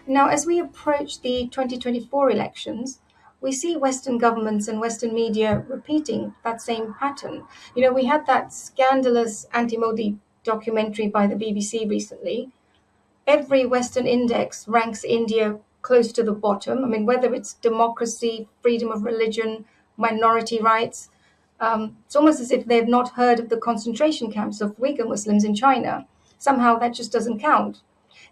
Now, as we approach the 2024 elections, we see Western governments and Western media repeating that same pattern. We had that scandalous anti Modi documentary by the BBC recently. Every Western index ranks India close to the bottom. I mean, whether it's democracy, freedom of religion, minority rights, it's almost as if they've not heard of the concentration camps of Uyghur Muslims in China. Somehow that just doesn't count.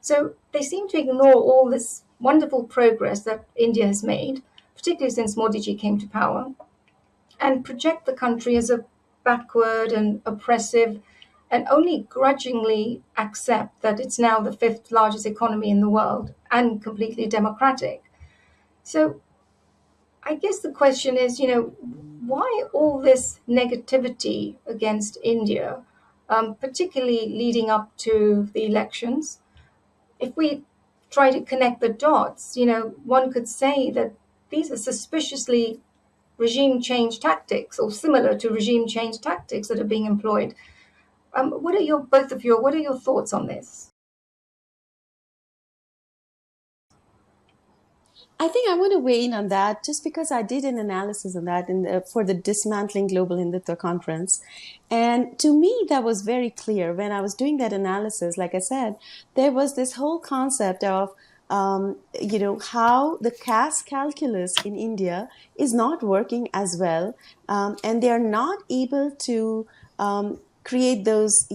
So they seem to ignore all this wonderful progress that India has made, particularly since Modi ji came to power, and project the country as a backward and oppressive, and only grudgingly accept that it's now the fifth largest economy in the world and completely democratic. So I guess the question is, why all this negativity against India, particularly leading up to the elections? If we try to connect the dots, one could say that these are suspiciously regime change tactics or similar to regime change tactics that are being employed. What are your thoughts on this? I think I want to weigh in on that just because I did an analysis on that for the Dismantling Global Hindutva conference. And to me, that was very clear. When I was doing that analysis, like I said, there was this whole concept of, how the caste calculus in India is not working as well. And they are not able to create those,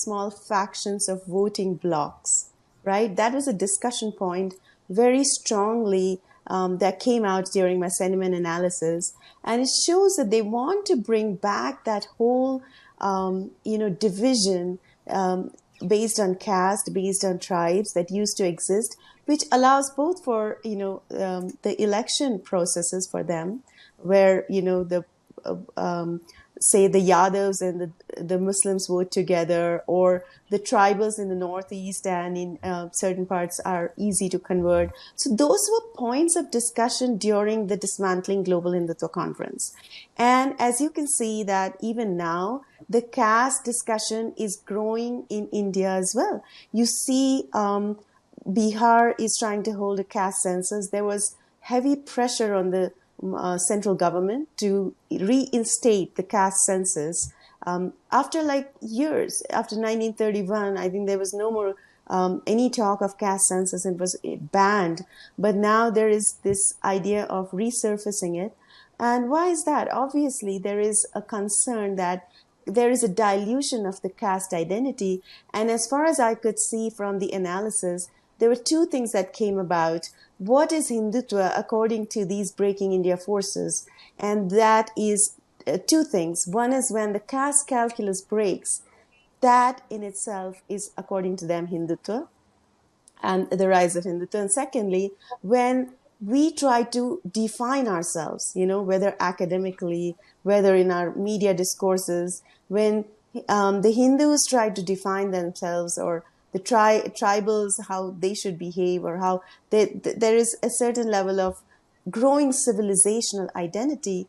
small factions of voting blocks, right? That was a discussion point very strongly that came out during my sentiment analysis. And it shows that they want to bring back that whole, division based on caste, based on tribes that used to exist, which allows both for, the election processes for them, where, say the Yadavs and the Muslims vote together, or the tribals in the Northeast and in certain parts are easy to convert. So those were points of discussion during the Dismantling Global Hindutva conference. And as you can see that even now, the caste discussion is growing in India as well. You see, Bihar is trying to hold a caste census. There was heavy pressure on the central government to reinstate the caste census. After like years, after 1931, I think there was no more any talk of caste census. It was banned. But now there is this idea of resurfacing it. And why is that? Obviously, there is a concern that there is a dilution of the caste identity. And as far as I could see from the analysis, there were two things that came about. What is Hindutva according to these Breaking India forces? And that is two things. One is when the caste calculus breaks, that in itself is, according to them, Hindutva and the rise of Hindutva. And secondly, when we try to define ourselves, whether academically, whether in our media discourses, when the Hindus try to define themselves, or the tribals, how they should behave, or how there is a certain level of growing civilizational identity,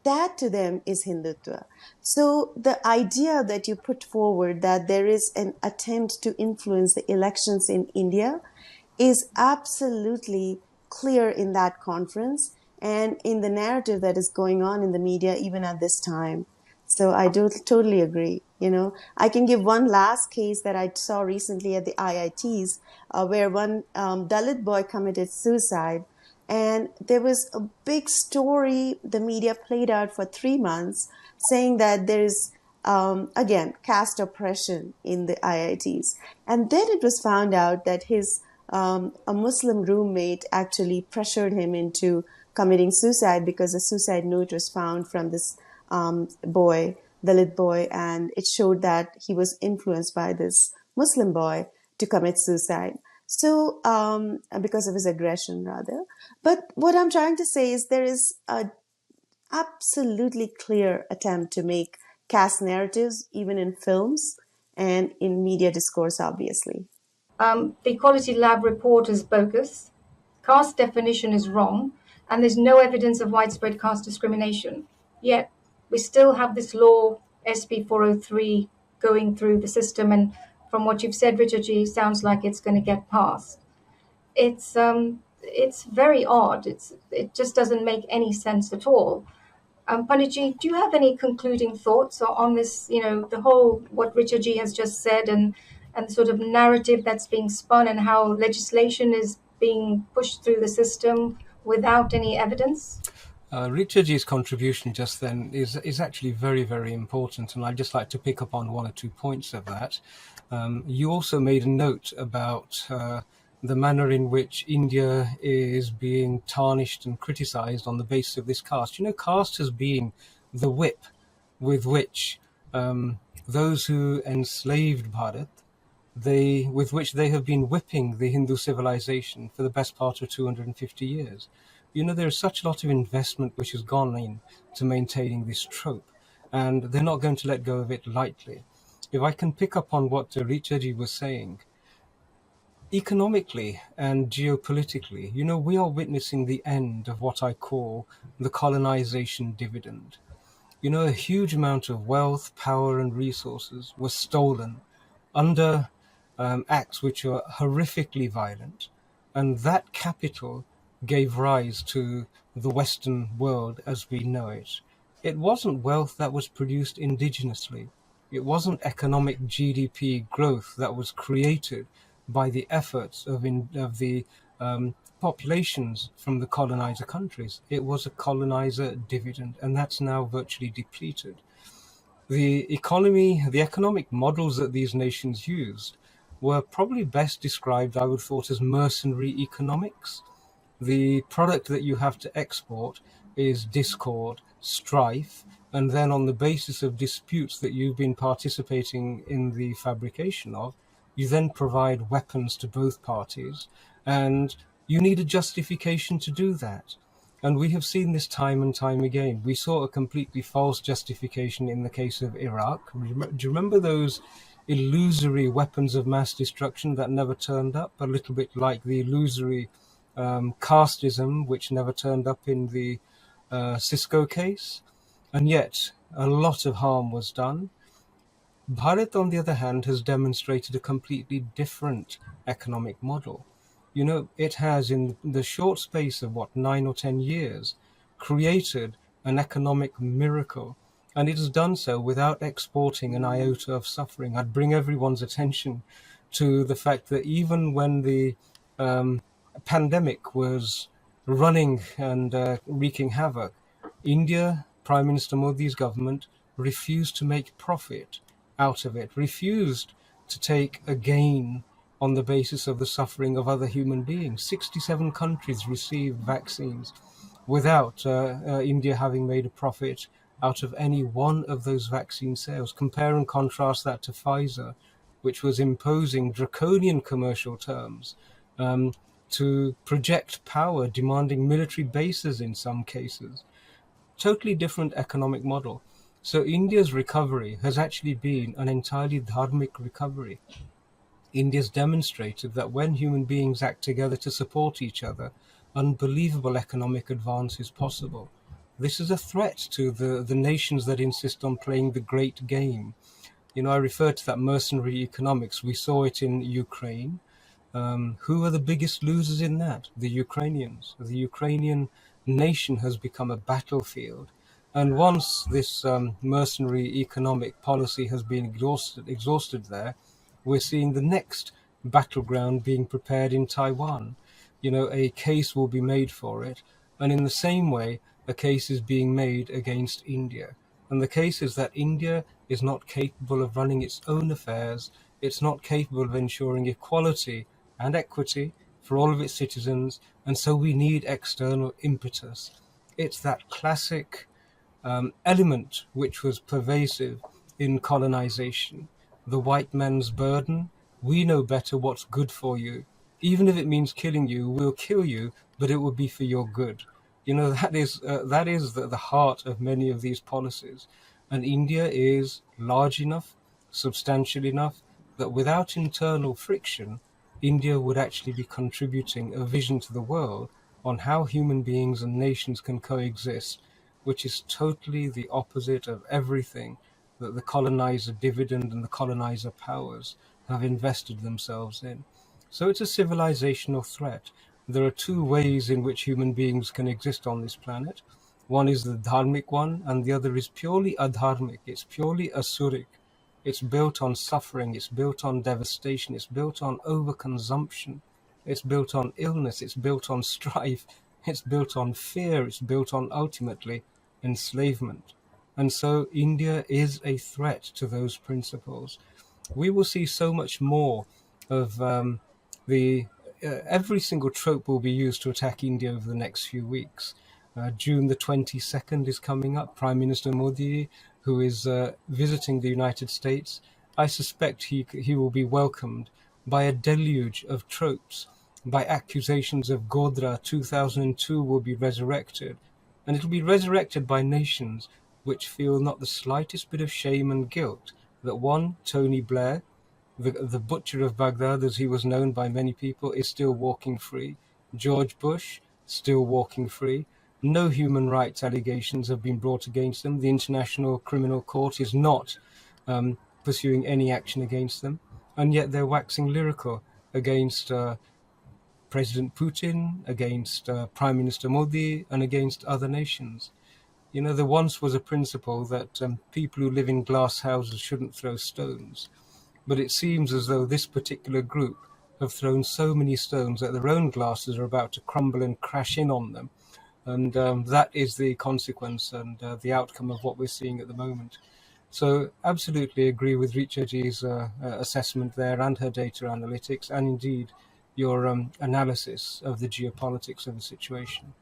that to them is Hindutva. So the idea that you put forward that there is an attempt to influence the elections in India is absolutely clear in that conference and in the narrative that is going on in the media even at this time. So I do totally agree. I can give one last case that I saw recently at the IITs, where one Dalit boy committed suicide. And there was a big story the media played out for 3 months saying that there's, again, caste oppression in the IITs. And then it was found out that his a Muslim roommate actually pressured him into committing suicide because a suicide note was found from this boy, Dalit boy, and it showed that he was influenced by this Muslim boy to commit suicide. So, because of his aggression, rather. But what I'm trying to say is there is a absolutely clear attempt to make caste narratives, even in films and in media discourse, obviously. The Equality Lab report is bogus, caste definition is wrong, and there's no evidence of widespread caste discrimination. Yet we still have this law, SB 403, going through the system, and from what you've said, Richard G, sounds like it's going to get passed. It's very odd. It just doesn't make any sense at all. Panditji, do you have any concluding thoughts on this? The whole what Richard G has just said, and the sort of narrative that's being spun, and how legislation is being pushed through the system without any evidence. Richard's contribution just then is actually very, very important, and I'd just like to pick up on one or two points of that. You also made a note about the manner in which India is being tarnished and criticized on the basis of this caste. Caste has been the whip with which those who enslaved Bharat, with which they have been whipping the Hindu civilization for the best part of 250 years. There's such a lot of investment which has gone in to maintaining this trope, and they're not going to let go of it lightly. If I can pick up on what Richaji was saying, economically and geopolitically, we are witnessing the end of what I call the colonization dividend. A huge amount of wealth, power, and resources was stolen under acts which are horrifically violent, and that capital gave rise to the Western world as we know it. It wasn't wealth that was produced indigenously. It wasn't economic GDP growth that was created by the efforts of the populations from the colonizer countries. It was a colonizer dividend, and that's now virtually depleted. The economic models that these nations used were probably best described, I would thought, as mercenary economics. The product that you have to export is discord, strife, and then on the basis of disputes that you've been participating in the fabrication of, you then provide weapons to both parties, and you need a justification to do that. And we have seen this time and time again. We saw a completely false justification in the case of Iraq. Do you remember those illusory weapons of mass destruction that never turned up? A little bit like the illusory casteism, which never turned up in the Cisco case. And yet, a lot of harm was done. Bharat, on the other hand, has demonstrated a completely different economic model. It has, in the short space of 9 or 10 years, created an economic miracle, and it has done so without exporting an iota of suffering. I'd bring everyone's attention to the fact that even when the pandemic was running and wreaking havoc, India, Prime Minister Modi's government, refused to make profit out of it, refused to take a gain on the basis of the suffering of other human beings. 67 countries received vaccines without India having made a profit out of any one of those vaccine sales. Compare and contrast that to Pfizer, which was imposing draconian commercial terms to project power, demanding military bases in some cases. Totally different economic model. So India's recovery has actually been an entirely dharmic recovery. India's demonstrated that when human beings act together to support each other, unbelievable economic advance is possible. This is a threat to the nations that insist on playing the great game. I referred to that mercenary economics. We saw it in Ukraine. Who are the biggest losers in that? The Ukrainians. The Ukrainian nation has become a battlefield. And once this mercenary economic policy has been exhausted there, we're seeing the next battleground being prepared in Taiwan. A case will be made for it. And in the same way, a case is being made against India. And the case is that India is not capable of running its own affairs. It's not capable of ensuring equality and equity for all of its citizens. And so we need external impetus. It's that classic element which was pervasive in colonization. The white man's burden. We know better what's good for you. Even if it means killing you, we'll kill you, but it will be for your good. That is the heart of many of these policies. And India is large enough, substantial enough, that without internal friction, India would actually be contributing a vision to the world on how human beings and nations can coexist, which is totally the opposite of everything that the colonizer dividend and the colonizer powers have invested themselves in. So it's a civilizational threat. There are two ways in which human beings can exist on this planet. One is the dharmic one, and the other is purely adharmic. It's purely asuric. It's built on suffering, it's built on devastation, it's built on overconsumption, it's built on illness, it's built on strife, it's built on fear, it's built on ultimately enslavement. And so India is a threat to those principles. We will see so much more of the every single trope will be used to attack India over the next few weeks. June the 22nd is coming up. Prime Minister Modi, who is visiting the United States, I suspect he will be welcomed by a deluge of tropes, by accusations of Godra 2002 will be resurrected, and it will be resurrected by nations which feel not the slightest bit of shame and guilt that one, Tony Blair, the butcher of Baghdad, as he was known by many people, is still walking free. George Bush, still walking free. No human rights allegations have been brought against them. The International Criminal Court is not pursuing any action against them. And yet they're waxing lyrical against President Putin, against Prime Minister Modi, and against other nations. You know, there once was a principle that people who live in glass houses shouldn't throw stones. But it seems as though this particular group have thrown so many stones that their own glasses are about to crumble and crash in on them. And that is the consequence and the outcome of what we're seeing at the moment. So absolutely agree with Richa Ji's assessment there and her data analytics, and indeed your analysis of the geopolitics of the situation.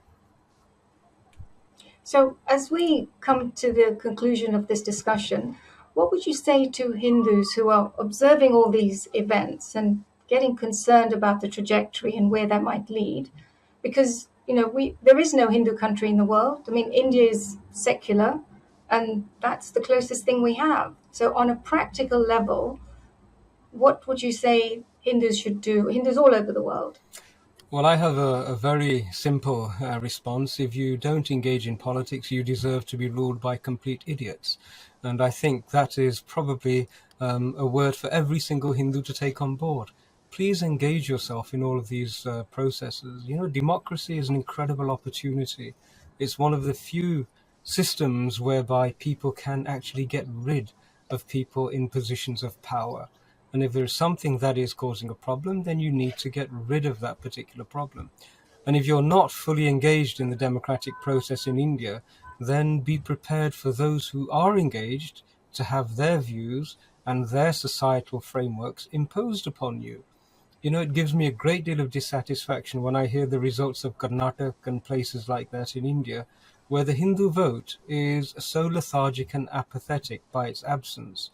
So, as we come to the conclusion of this discussion, what would you say to Hindus who are observing all these events and getting concerned about the trajectory and where that might lead? Because there is no Hindu country in the world. I mean, India is secular, and that's the closest thing we have. So, on a practical level, what would you say Hindus should do? Hindus all over the world. Well, I have a very simple response. If you don't engage in politics, you deserve to be ruled by complete idiots. And I think that is probably a word for every single Hindu to take on board. Please engage yourself in all of these processes. You know, democracy is an incredible opportunity. It's one of the few systems whereby people can actually get rid of people in positions of power. And if there's something that is causing a problem, then you need to get rid of that particular problem. And if you're not fully engaged in the democratic process in India, then be prepared for those who are engaged to have their views and their societal frameworks imposed upon you. You know, it gives me a great deal of dissatisfaction when I hear the results of Karnataka and places like that in India, where the Hindu vote is so lethargic and apathetic by its absence.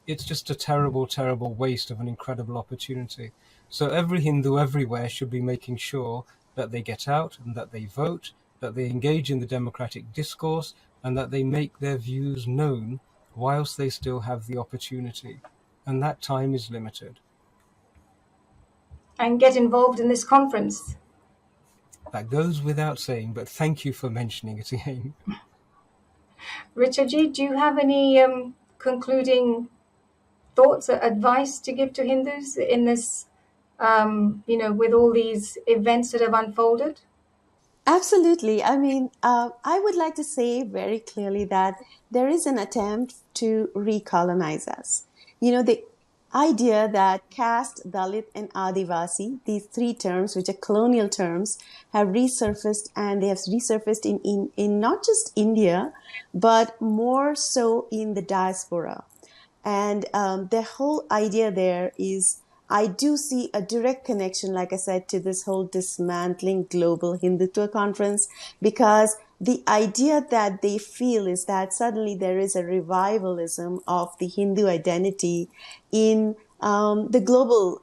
It's just a terrible, terrible waste of an incredible opportunity. So every Hindu everywhere should be making sure that they get out and that they vote, that they engage in the democratic discourse, and that they make their views known whilst they still have the opportunity. And that time is limited. And get involved in this conference. That goes without saying, but thank you for mentioning it again. Richa Ji, do you have any concluding thoughts or advice to give to Hindus in this, with all these events that have unfolded? Absolutely. I mean, I would like to say very clearly that there is an attempt to recolonize us. You know, the idea that caste, Dalit, and Adivasi, these three terms, which are colonial terms, have resurfaced, and they have resurfaced in not just India, but more so in the diaspora. And the whole idea there is, I do see a direct connection, like I said, to this whole dismantling global Hindutva conference, because the idea that they feel is that suddenly there is a revivalism of the Hindu identity in the global,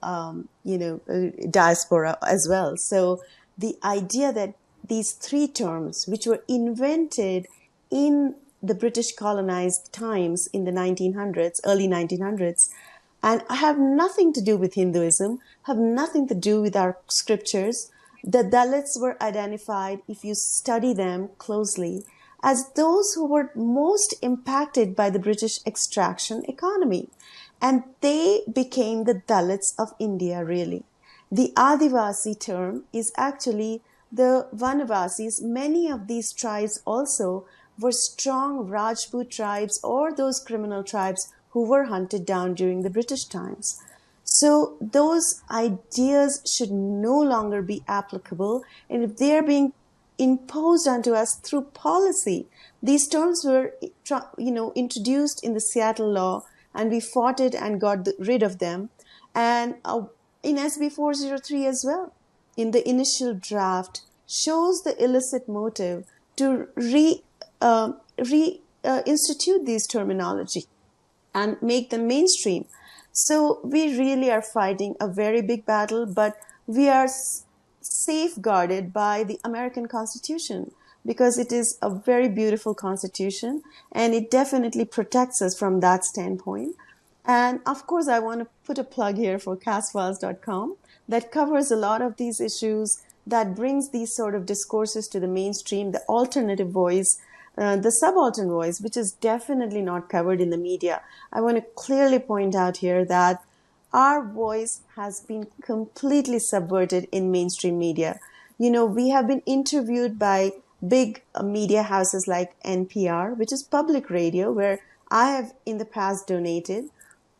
diaspora as well. So the idea that these three terms, which were invented in the British colonized times in the 1900s, early 1900s, and have nothing to do with Hinduism, have nothing to do with our scriptures. The Dalits were identified, if you study them closely, as those who were most impacted by the British extraction economy. And they became the Dalits of India, really. The Adivasi term is actually the Vanavasis. Many of these tribes also were strong Rajput tribes or those criminal tribes who were hunted down during the British times. So those ideas should no longer be applicable, and if they are being imposed onto us through policy, these terms were, introduced in the Seattle Law, and we fought it and got rid of them. And in SB 403 as well, in the initial draft, shows the illicit motive to institute these terminology and make them mainstream. So we really are fighting a very big battle, but we are safeguarded by the American Constitution because it is a very beautiful constitution and it definitely protects us from that standpoint. And of course, I want to put a plug here for castfiles.com that covers a lot of these issues, that brings these sort of discourses to the mainstream, the alternative voice, the subaltern voice, which is definitely not covered in the media. I want to clearly point out here that our voice has been completely subverted in mainstream media. We have been interviewed by big media houses like NPR, which is public radio, where I have in the past donated.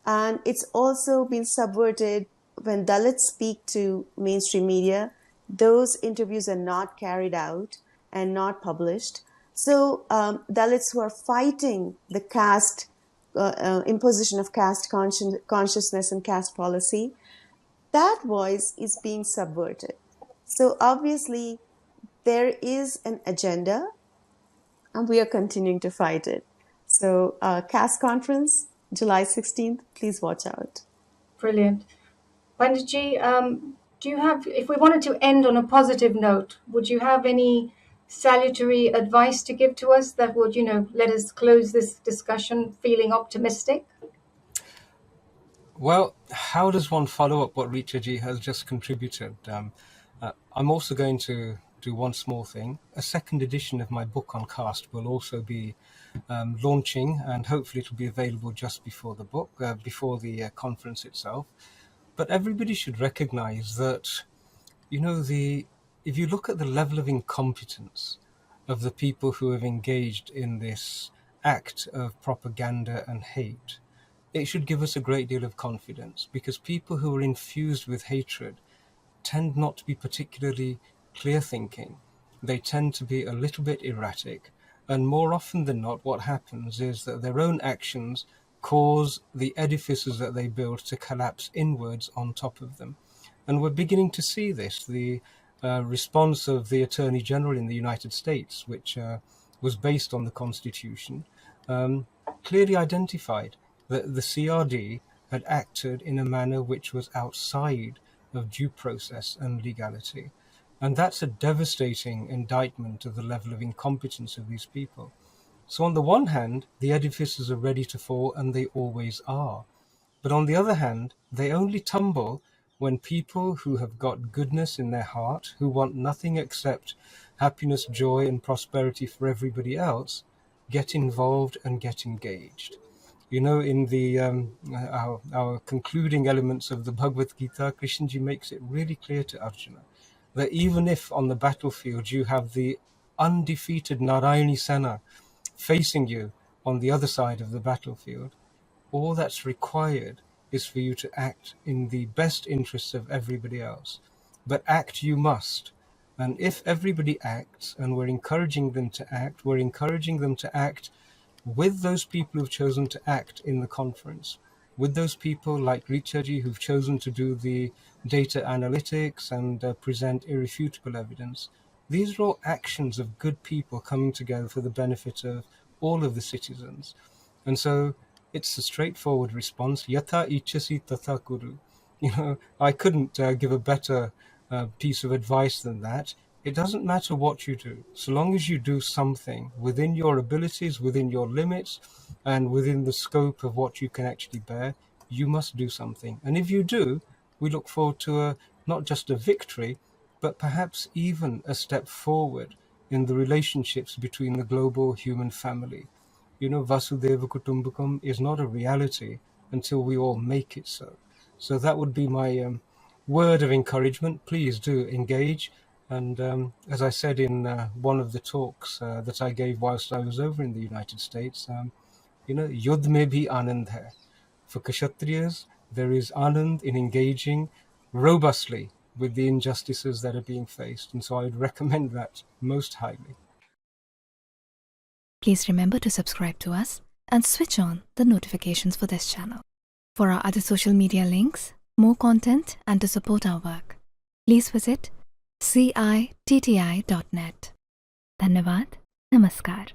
And it's also been subverted when Dalits speak to mainstream media. Those interviews are not carried out and not published. So Dalits who are fighting the caste imposition of caste consciousness and caste policy, that voice is being subverted. So obviously there is an agenda and we are continuing to fight it. So caste conference, July 16th, please watch out. Brilliant. Panditji, do you have, if we wanted to end on a positive note, would you have any salutary advice to give to us that would, let us close this discussion feeling optimistic? Well, how does one follow up what Richa has just contributed? I'm also going to do one small thing. A second edition of my book on caste will also be launching, and hopefully it will be available just before the book, before the conference itself. But everybody should recognize that, if you look at the level of incompetence of the people who have engaged in this act of propaganda and hate, it should give us a great deal of confidence, because people who are infused with hatred tend not to be particularly clear thinking. They tend to be a little bit erratic, and more often than not, what happens is that their own actions cause the edifices that they build to collapse inwards on top of them. And we're beginning to see this. The response of the Attorney General in the United States, which was based on the Constitution, clearly identified that the CRD had acted in a manner which was outside of due process and legality. And that's a devastating indictment of the level of incompetence of these people. So on the one hand, the edifices are ready to fall, and they always are. But on the other hand, they only tumble when people who have got goodness in their heart, who want nothing except happiness, joy, and prosperity for everybody else, get involved and get engaged. In the our concluding elements of the Bhagavad Gita, Krishnaji makes it really clear to Arjuna that even if on the battlefield you have the undefeated Narayani Sena facing you on the other side of the battlefield, all that's required is for you to act in the best interests of everybody else. But act you must. And if everybody acts, and we're encouraging them to act, we're encouraging them to act with those people who've chosen to act in the conference, with those people like Richaji who've chosen to do the data analytics and present irrefutable evidence. These are all actions of good people coming together for the benefit of all of the citizens. And so it's a straightforward response. Yatha ichasi tatha kuru. I couldn't give a better piece of advice than that. It doesn't matter what you do, so long as you do something within your abilities, within your limits, and within the scope of what you can actually bear, you must do something. And if you do, we look forward to not just a victory, but perhaps even a step forward in the relationships between the global human family. Vasudeva Kutumbakam is not a reality until we all make it so. So that would be my word of encouragement, please do engage. And as I said in one of the talks that I gave whilst I was over in the United States, yudh mein bhi anand hai. For Kshatriyas, there is anand in engaging robustly with the injustices that are being faced. And so I would recommend that most highly. Please remember to subscribe to us and switch on the notifications for this channel. For our other social media links, more content, and to support our work, please visit citti.net. Dhanyavad. Namaskar.